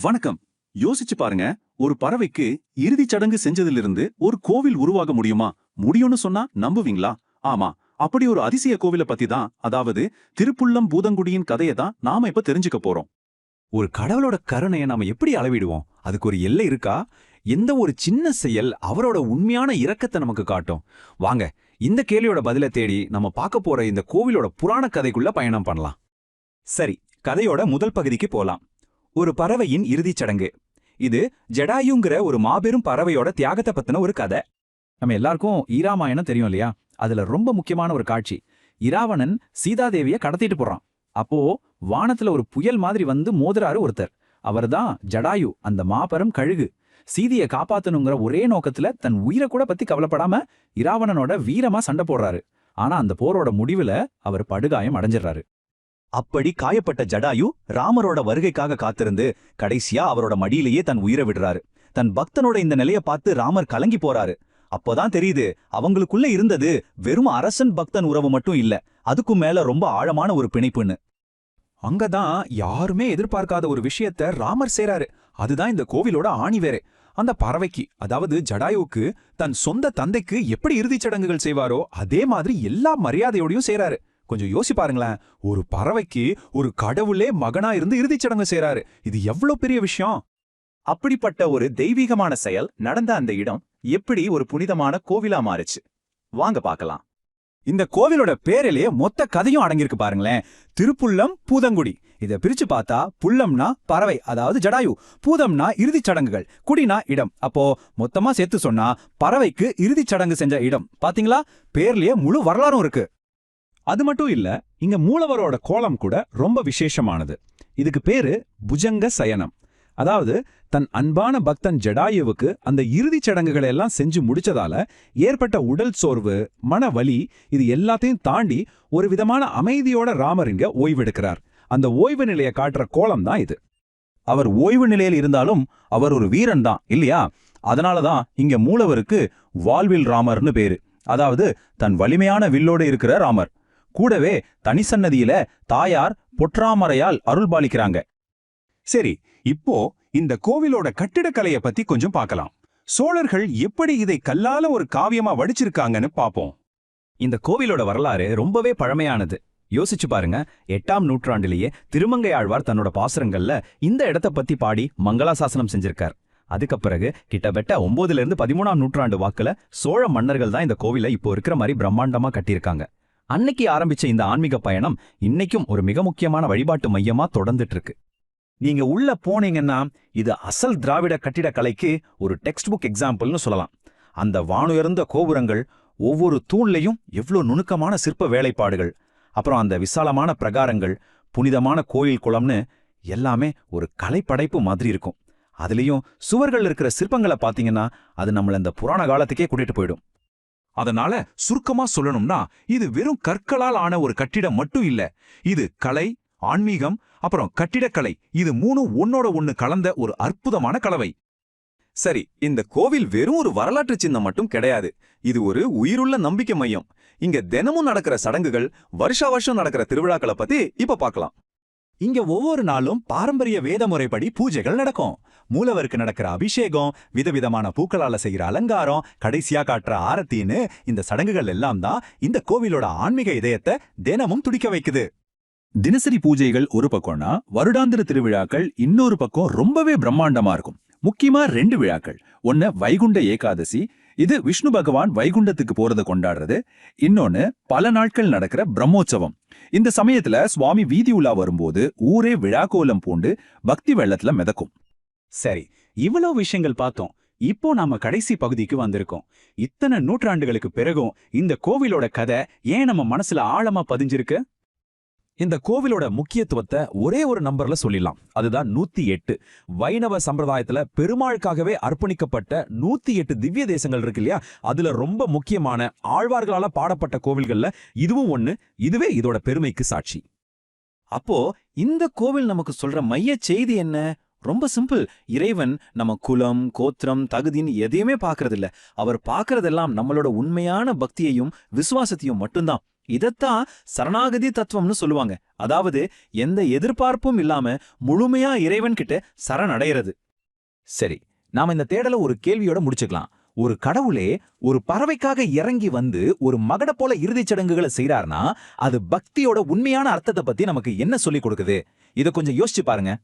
வணக்கம். யோசிச்சு பாருங்க, ஒரு பறவைக்கு இறுதிச் சடங்கு செஞ்சதிலிருந்து ஒரு கோவில் உருவாக முடியுமா? முடியும்னு சொன்னா நம்புவீங்களா? ஆமா, அப்படி ஒரு அதிசய கோவில பத்தி தான், அதாவது திருப்புள்ளம் பூதங்குடியின் கதையை தான் நாம இப்ப தெரிஞ்சுக்க போறோம். ஒரு கடவுளோட கருணையை நாம எப்படி அளவிடுவோம்? அதுக்கு ஒரு எல்லை இருக்கா? எந்த ஒரு சின்ன செயல் அவரோட உண்மையான இரக்கத்தை நமக்கு காட்டும்? வாங்க, இந்த கேள்வியோட பதிலை தேடி நம்ம பார்க்க போற இந்த கோவிலோட புராண கதைக்குள்ள பயணம் பண்ணலாம். சரி, கதையோட முதல் பகுதிக்கு போலாம். ஒரு பறவையின் இறுதிச் சடங்கு. இது ஜடாயுங்கிற ஒரு மாபெரும் பறவையோட தியாகத்தை பத்தின ஒரு கதை. நம்ம எல்லாருக்கும் ஈராமாயணம் தெரியும் இல்லையா? அதுல ரொம்ப முக்கியமான ஒரு காட்சி, இராவணன் சீதாதேவிய கடத்திட்டு போறான். அப்போ வானத்துல ஒரு புயல் மாதிரி வந்து மோதுறாரு ஒருத்தர். அவர்தான் ஜடாயு, அந்த மாபெரும் கழுகு. சீதையை காப்பாத்தணுங்கிற ஒரே நோக்கத்துல தன் உயிரை கூட பத்தி கவலைப்படாம இராவணனோட வீரமா சண்டை போடுறாரு. ஆனா அந்த போரோட முடிவுல அவர் படுகாயம் அடைஞ்சிடறாரு. அப்படி காயப்பட்ட ஜடாயு ராமரோட வருகைக்காக காத்திருந்து கடைசியா அவரோட மடியிலேயே தன் உயிரை விடுறாரு. தன் பக்தனோட இந்த நிலைய பார்த்து ராமர் கலங்கி போறாரு. அப்போதான் தெரியுது, அவங்களுக்குள்ள இருந்தது வெறும் அரசன் பக்தன் உறவு மட்டும் இல்ல, அதுக்கும் மேல ரொம்ப ஆழமான ஒரு பிணைப்புன்னு. அங்கதான் யாருமே எதிர்பார்க்காத ஒரு விஷயத்த ராமர் செய்றாரு. அதுதான் இந்த கோவிலோட ஆணிவேரே. அந்த பறவைக்கு, அதாவது ஜடாயுவுக்கு, தன் சொந்த தந்தைக்கு எப்படி இறுதிச் சடங்குகள் செய்வாரோ அதே மாதிரி எல்லா மரியாதையோடையும் செய்றாரு. கொஞ்சம் யோசி பாருங்களேன், ஒரு பறவைக்கு ஒரு கடவுளே மகனா இருந்து இறுதிச் சடங்கு செய்றாரு. இது எவ்வளவு பெரிய விஷயம்! அப்படிப்பட்ட ஒரு தெய்வீகமான செயல் நடந்த அந்த இடம் எப்படி ஒரு புனிதமான கோவிலா மாறுச்சு? வாங்க பார்க்கலாம். இந்த கோவிலோட பேரிலேயே மொத்த கதையும் அடங்கியிருக்கு பாருங்களேன். திருப்புள்ளம் பூதங்குடி. இதை பிரிச்சு பார்த்தா, புள்ளம்னா பறவை, அதாவது ஜடாயு, பூதம்னா இறுதிச் சடங்குகள், குடினா இடம். அப்போ மொத்தமா சேர்த்து சொன்னா பறவைக்கு இறுதிச் சடங்கு செஞ்ச இடம். பாத்தீங்களா, பேர்லயே முழு வரலாறும் இருக்கு. அது மட்டும் இல்ல, இங்க மூலவரோட கோலம் கூட ரொம்ப விசேஷமானது. இதுக்கு பேரு புஜங்க சயனம். அதாவது தன் அன்பான பக்தன் ஜடாயுவுக்கு அந்த இறுதிச் சடங்குகளை எல்லாம் செஞ்சு முடிச்சதால ஏற்பட்ட உடல் சோர்வு, மன வலி, இது எல்லாத்தையும் தாண்டி ஒரு விதமான அமைதியோட ராமர் இங்க ஓய்வெடுக்கிறார். அந்த ஓய்வு நிலையை காட்டுற கோலம் தான் இது. அவர் ஓய்வு நிலையில் இருந்தாலும் அவர் ஒரு வீரன் தான் இல்லையா? அதனாலதான் இங்க மூலவருக்கு வால்வில் ராமர்னு பேரு. அதாவது தன் வலிமையான வில்லோடு இருக்கிற ராமர். கூடவே தனிசன்னதியில தாயார் பொற்றாமரையால் அருள் பாலிக்கிறாங்க. சரி, இப்போ இந்த கோவிலோட கட்டிடக்கலையை பத்தி கொஞ்சம் பார்க்கலாம். சோழர்கள் எப்படி இதை கல்லால ஒரு காவியமா வடிச்சிருக்காங்கன்னு பாப்போம். இந்த கோவிலோட வரலாறு ரொம்பவே பழமையானது. யோசிச்சு பாருங்க, 8ஆம் நூற்றாண்டிலேயே திருமங்கை ஆழ்வார் தன்னோட பாசுரங்கள்ல இந்த இடத்த பத்தி பாடி மங்களாசாசனம் செஞ்சிருக்கார். அதுக்கு பிறகு கிட்டத்தட்ட 9லிருந்து 13ஆம் நூற்றாண்டு வாக்குல சோழ மன்னர்கள் தான் இந்த கோவிலை இப்போ இருக்கிற மாதிரி பிரம்மாண்டமா கட்டியிருக்காங்க. அன்னைக்கு ஆரம்பிச்ச இந்த ஆன்மீக பயணம் இன்னைக்கும் ஒரு மிக முக்கியமான வழிபாட்டு மையமா தொடர்ந்துட்டு இருக்கு. நீங்க உள்ள போனீங்கன்னா இது அசல் திராவிட கட்டிடக்கலைக்கு ஒரு டெக்ஸ்ட் புக் எக்ஸாம்பிள்னு சொல்லலாம். அந்த வானுயர்ந்த கோபுரங்கள், ஒவ்வொரு தூண்லையும் எவ்வளோ நுணுக்கமான சிற்ப வேலைப்பாடுகள், அப்புறம் அந்த விசாலமான பிரகாரங்கள், புனிதமான கோயில் குளம்னு எல்லாமே ஒரு கலைப்படைப்பு மாதிரி இருக்கும். அதுலயும் சுவர்கள் இருக்கிற சிற்பங்களை பாத்தீங்கன்னா அது நம்மள இந்த புராண காலத்துக்கே கூட்டிட்டு போயிடும். அதனால சுருக்கமா சொல்லணும்னா, இது வெறும் கற்களால் ஆன ஒரு கட்டிடம் மட்டும் இல்ல. இது கலை, ஆன்மீகம், அப்புறம் கட்டிடக்கலை, இது மூணும் ஒன்னோட ஒன்னு கலந்த ஒரு அற்புதமான கலவை. சரி, இந்த கோவில் வெறும் ஒரு வரலாற்று சின்னம் மட்டும் கிடையாது. இது ஒரு உயிருள்ள நம்பிக்கை மையம். இங்க தினமும் நடக்கிற சடங்குகள், வருஷா வருஷம் நடக்கிற திருவிழாக்களை பத்தி இப்ப பார்க்கலாம். இங்க ஒவ்வொரு நாளும் பாரம்பரிய வேத முறைப்படி பூஜைகள் நடக்கும். மூலவருக்கு நடக்கிற அபிஷேகம், விதவிதமான பூக்களால செய்கிற அலங்காரம், கடைசியா காட்டுற ஆரத்தின்னு இந்த சடங்குகள் எல்லாம் தான் இந்த கோவிலோட ஆன்மீக இதயத்தை தினமும் துடிக்க வைக்குது. தினசரி பூஜைகள் ஒரு பக்கம்னா, வருடாந்திர திருவிழாக்கள் இன்னொரு பக்கம் ரொம்பவே பிரம்மாண்டமா இருக்கும். முக்கியமா 2 விழாக்கள். ஒன்னு வைகுண்ட ஏகாதசி, இது விஷ்ணு பகவான் வைகுண்டத்துக்கு போறத கொண்டாடுறது. இன்னொன்னு பல நாட்கள் நடக்கிற பிரம்மோற்சவம். இந்த சமயத்துல சுவாமி வீதி உலா வரும்போது ஊரே விழாக்கோலம் பூண்டு பக்தி வெள்ளத்துல மிதக்கும். சரி, இவ்வளவு விஷயங்கள் பார்த்தோம். இப்போ நாம கடைசி பகுதிக்கு வந்திருக்கோம். இத்தனை நூற்றாண்டுகளுக்கு பிறகும் இந்த கோவிலோட கதை ஏன் நம்ம மனசுல ஆழமா பதிஞ்சிருக்கு? இந்த கோவிலோட முக்கியத்துவத்தை ஒரே ஒரு நம்பர்ல சொல்லிடலாம். அதுதான் 108. வைணவ சம்பிரதாயத்துல பெருமாளுக்காகவே அர்ப்பணிக்கப்பட்ட 108 திவ்ய தேசங்கள் இருக்கு இல்லையா? அதுல ரொம்ப முக்கியமான ஆழ்வார்களால பாடப்பட்ட கோவில்கள்ல இதுவும் ஒண்ணு. இதுவே இதோட பெருமைக்கு சாட்சி. அப்போ இந்த கோவில் நமக்கு சொல்ற மைய செய்தி என்ன? ரொம்ப சிம்பிள். இறைவன் நம்ம குலம், கோத்திரம், தகுதின்னு எதையுமே பார்க்கறதில்ல. அவர் பார்க்கறதெல்லாம் நம்மளோட உண்மையான பக்தியையும் விசுவாசத்தையும் மட்டும்தான். இதத்தான் சரணாகதி தத்துவம்னு சொல்லுவாங்க. அதாவது எந்த எதிர்பார்ப்பும் இல்லாம முழுமையா இறைவன் கிட்ட சரணடைகிறது. சரி, நாம இந்த தேடலை ஒரு கேள்வியோட முடிச்சுக்கலாம். ஒரு கடவுளே ஒரு பறவைக்காக இறங்கி வந்து ஒரு மகட போல இறுதிச் சடங்குகளை செய்றாருன்னா அது பக்தியோட உண்மையான அர்த்தத்தை பத்தி நமக்கு என்ன சொல்லிக் கொடுக்குது? இத கொஞ்சம் யோசிச்சு பாருங்க.